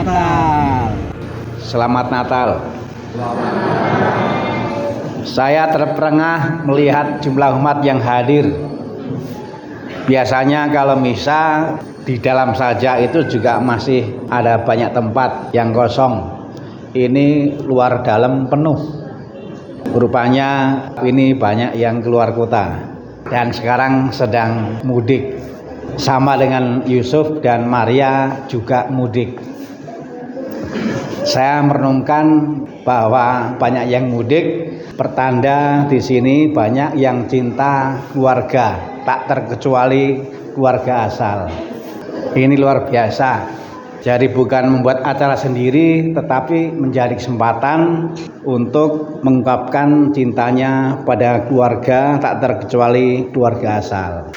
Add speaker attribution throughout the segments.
Speaker 1: Natal.
Speaker 2: Selamat Natal. Saya terperangah melihat jumlah umat yang hadir. Biasanya kalau misa di dalam saja itu juga masih ada banyak tempat yang kosong. Ini luar dalam penuh. Rupanya ini banyak yang keluar kota dan sekarang sedang mudik. Sama dengan Yusuf dan Maria juga mudik. Saya merenungkan bahwa banyak yang mudik, pertanda di sini banyak yang cinta keluarga, tak terkecuali keluarga asal. Ini luar biasa. Jadi bukan membuat acara sendiri, tetapi menjadi kesempatan untuk mengungkapkan cintanya pada keluarga, tak terkecuali keluarga asal.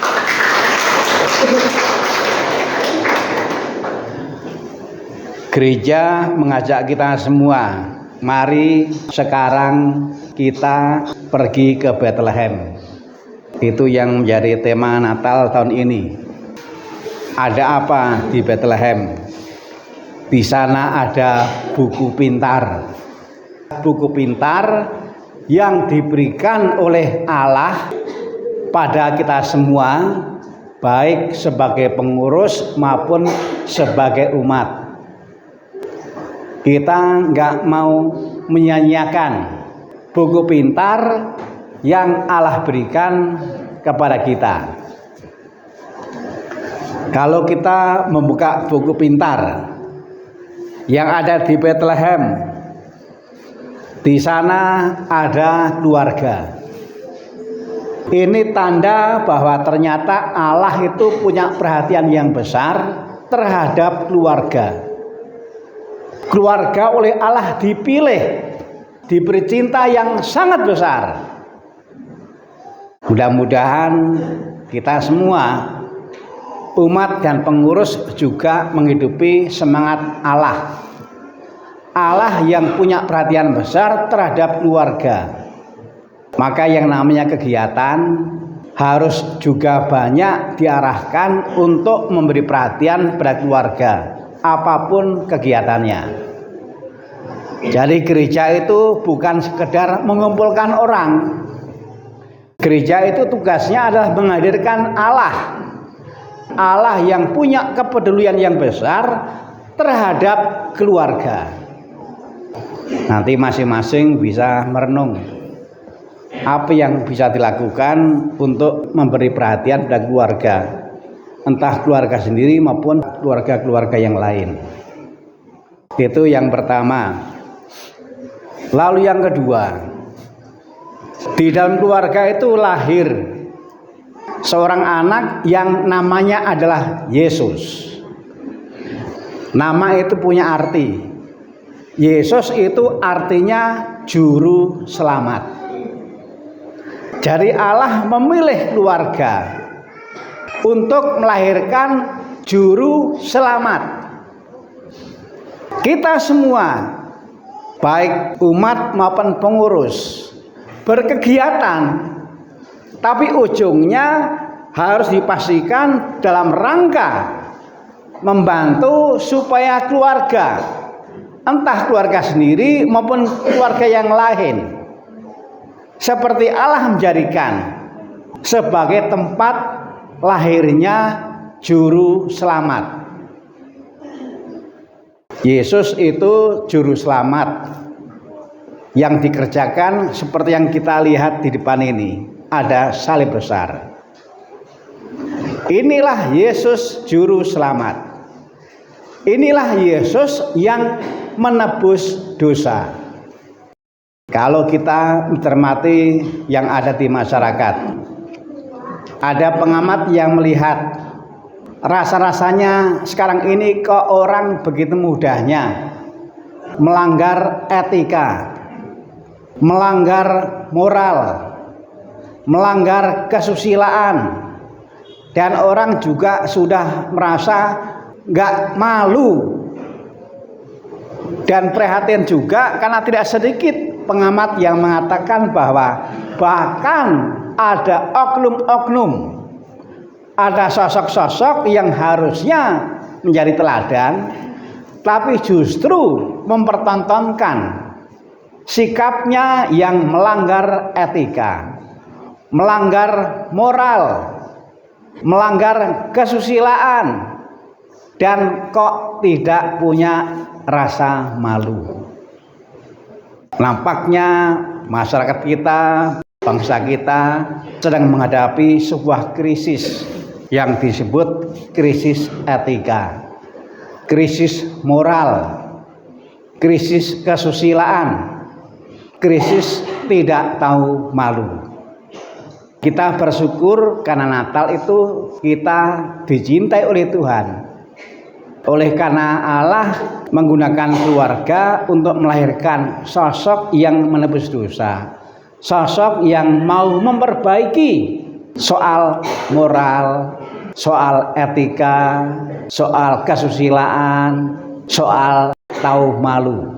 Speaker 2: Gereja mengajak kita semua, mari sekarang kita pergi ke Bethlehem. Itu yang menjadi tema Natal tahun ini. Ada apa di Bethlehem? Di sana ada buku pintar. Buku pintar yang diberikan oleh Allah pada kita semua, baik sebagai pengurus maupun sebagai umat. Kita nggak mau menyanyiakan buku pintar yang Allah berikan kepada kita. Kalau kita membuka buku pintar yang ada di Bethlehem, di sana ada keluarga. Ini tanda bahwa ternyata Allah itu punya perhatian yang besar terhadap keluarga. Keluarga oleh Allah dipilih, diberi cinta yang sangat besar. Mudah-mudahan kita semua, umat dan pengurus juga menghidupi semangat Allah. Allah yang punya perhatian besar terhadap keluarga. Maka yang namanya kegiatan harus juga banyak diarahkan untuk memberi perhatian pada keluarga, apapun kegiatannya. Jadi gereja itu bukan sekedar mengumpulkan orang. Gereja itu tugasnya adalah menghadirkan Allah. Allah yang punya kepedulian yang besar terhadap keluarga. Nanti masing-masing bisa merenung apa yang bisa dilakukan untuk memberi perhatian pada keluarga, entah keluarga sendiri maupun keluarga-keluarga yang lain. Itu yang pertama. Lalu yang kedua, di dalam keluarga itu lahir seorang anak yang namanya adalah Yesus. Nama itu punya arti. Yesus itu artinya juru selamat. Jadi Allah memilih keluarga untuk melahirkan juru selamat. Kita semua, baik umat maupun pengurus, berkegiatan, tapi ujungnya harus dipastikan dalam rangka membantu supaya keluarga, entah keluarga sendiri maupun keluarga yang lain, seperti Allah menjadikan sebagai tempat lahirnya juru selamat. Yesus itu juru selamat yang dikerjakan seperti yang kita lihat di depan ini. Ada salib besar. Inilah Yesus juru selamat. Inilah Yesus yang menebus dosa. Kalau kita mencermati yang ada di masyarakat, ada pengamat yang melihat rasa-rasanya sekarang ini kok orang begitu mudahnya melanggar etika, melanggar moral, melanggar kesusilaan, dan orang juga sudah merasa nggak malu dan prihatin juga karena tidak sedikit pengamat yang mengatakan bahwa bahkan ada oknum-oknum, ada sosok-sosok yang harusnya menjadi teladan, tapi justru mempertontonkan sikapnya yang melanggar etika, melanggar moral, melanggar kesusilaan, dan kok tidak punya rasa malu. Nampaknya masyarakat kita, bangsa kita sedang menghadapi sebuah krisis yang disebut krisis etika, krisis moral, krisis kesusilaan, krisis tidak tahu malu. Kita bersyukur karena Natal itu kita dicintai oleh Tuhan. Oleh karena Allah menggunakan keluarga untuk melahirkan sosok yang menebus dosa, sosok yang mau memperbaiki soal moral, soal etika, soal kesusilaan, soal tahu malu.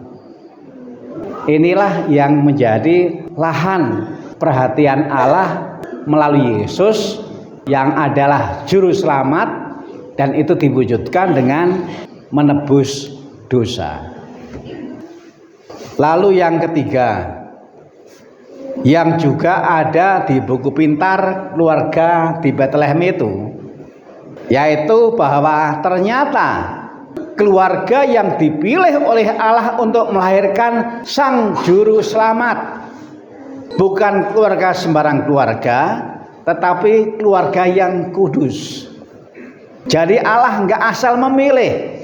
Speaker 2: Inilah yang menjadi lahan perhatian Allah melalui Yesus yang adalah juru selamat, dan itu diwujudkan dengan menebus dosa. Lalu yang ketiga, yang juga ada di buku pintar keluarga di Bethlehem itu, yaitu bahwa ternyata keluarga yang dipilih oleh Allah untuk melahirkan sang juru selamat bukan keluarga sembarang keluarga, tetapi keluarga yang kudus. Jadi Allah enggak asal memilih,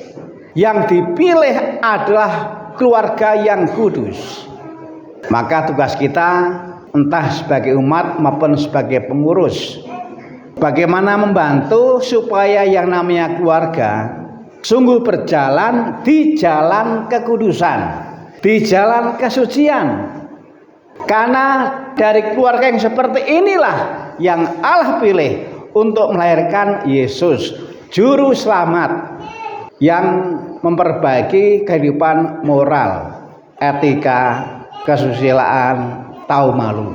Speaker 2: yang dipilih adalah keluarga yang kudus. Maka tugas kita, entah sebagai umat maupun sebagai pengurus, bagaimana membantu supaya yang namanya keluarga sungguh berjalan di jalan kekudusan, di jalan kesucian. Karena dari keluarga yang seperti inilah yang Allah pilih untuk melahirkan Yesus, juru selamat yang memperbaiki kehidupan moral, etika, kesusilaan, tahu malu.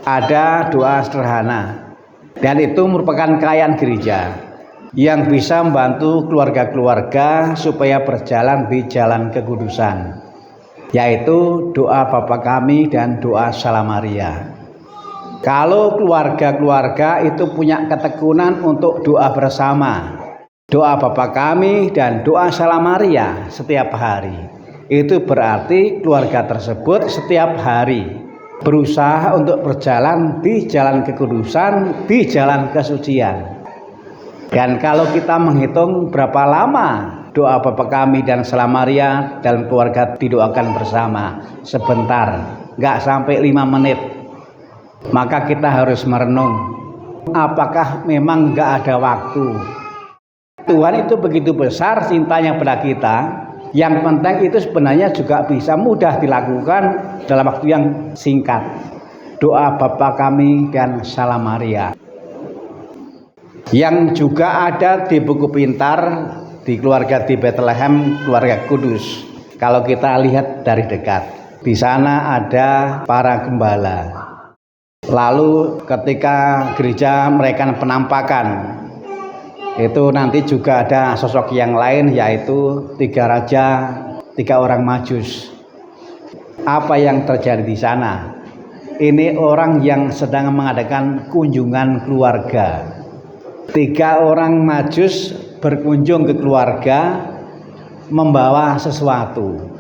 Speaker 2: Ada doa sederhana, dan itu merupakan kekayaan gereja yang bisa membantu keluarga-keluarga supaya berjalan di jalan kekudusan, yaitu doa Bapa Kami dan doa Salam Maria. Kalau keluarga-keluarga itu punya ketekunan untuk doa bersama, doa Bapa Kami dan doa Salam Maria setiap hari, itu berarti keluarga tersebut setiap hari berusaha untuk berjalan di jalan kekudusan, di jalan kesucian. Dan kalau kita menghitung berapa lama doa Bapa Kami dan Salam Maria dalam keluarga didoakan bersama, sebentar, nggak sampai 5 menit, maka kita harus merenung, apakah memang nggak ada waktu. Tuhan itu begitu besar cintanya pada kita, yang penting itu sebenarnya juga bisa mudah dilakukan dalam waktu yang singkat. Doa Bapa Kami dan Salam Maria yang juga ada di buku pintar di keluarga di Bethlehem, keluarga kudus. Kalau kita lihat dari dekat, di sana ada para gembala. Lalu ketika gereja mereka penampakan, itu nanti juga ada sosok yang lain, yaitu 3 raja, 3 orang Majus. Apa yang terjadi di sana? Ini orang yang sedang mengadakan kunjungan keluarga. 3 orang Majus berkunjung ke keluarga membawa sesuatu.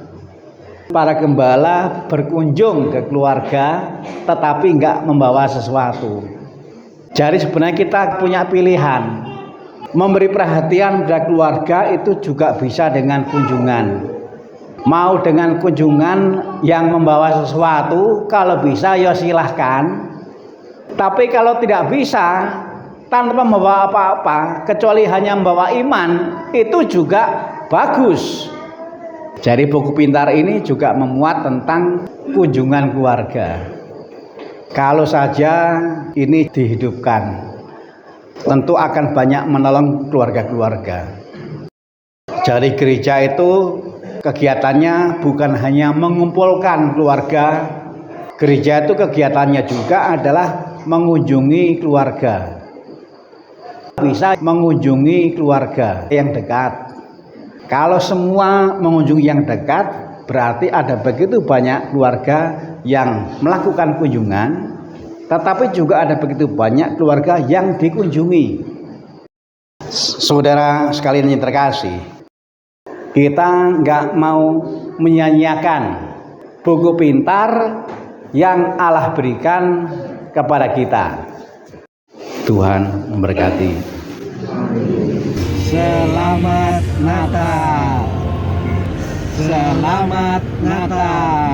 Speaker 2: Para gembala berkunjung ke keluarga tetapi enggak membawa sesuatu. Jadi sebenarnya kita punya pilihan. Memberi perhatian pada keluarga itu juga bisa dengan kunjungan. Mau dengan kunjungan yang membawa sesuatu, kalau bisa ya silahkan. Tapi kalau tidak bisa, tanpa membawa apa-apa, kecuali hanya membawa iman, itu juga bagus. Jadi buku pintar ini juga memuat tentang kunjungan keluarga. Kalau saja ini dihidupkan, tentu akan banyak menolong keluarga-keluarga. Jadi gereja itu kegiatannya bukan hanya mengumpulkan keluarga. Gereja itu kegiatannya juga adalah mengunjungi keluarga. Bisa mengunjungi keluarga yang dekat, Kalau semua mengunjungi yang dekat, berarti ada begitu banyak keluarga yang melakukan kunjungan, tetapi juga ada begitu banyak keluarga yang dikunjungi. Saudara sekalian yang terkasih, kita nggak mau menyanyiakan buku pintar yang Allah berikan kepada kita. Tuhan memberkati. Selamat Natal. Selamat Natal.